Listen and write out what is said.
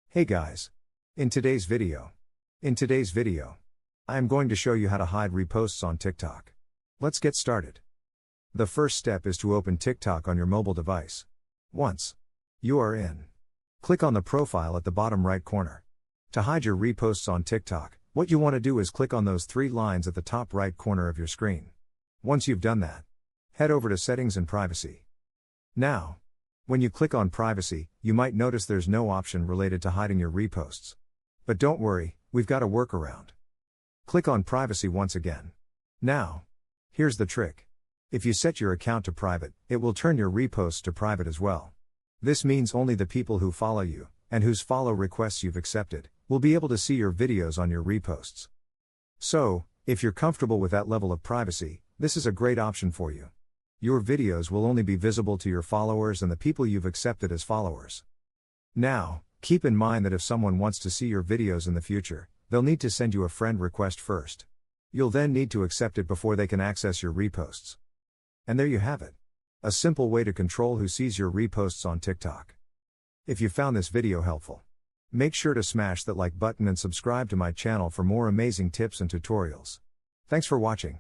Hey guys! In today's video, I am going to show you how to hide reposts on TikTok. Let's get started. The first step is to open TikTok on your mobile device. Once you are in, click on the profile at the bottom right corner. To hide your reposts on TikTok, what you want to do is click on those three lines at the top right corner of your screen. Once you've done that, head over to Settings and Privacy. Now, when you click on Privacy, you might notice there's no option related to hiding your reposts. But don't worry, we've got a workaround. Click on Privacy once again. Now, here's the trick. If you set your account to private, it will turn your reposts to private as well. This means only the people who follow you, and whose follow requests you've accepted, will be able to see your videos on your reposts. So, if you're comfortable with that level of privacy, this is a great option for you. Your videos will only be visible to your followers and the people you've accepted as followers. Now, keep in mind that if someone wants to see your videos in the future, they'll need to send you a friend request first. You'll then need to accept it before they can access your reposts. And there you have it. A simple way to control who sees your reposts on TikTok. If you found this video helpful, make sure to smash that like button and subscribe to my channel for more amazing tips and tutorials. Thanks for watching.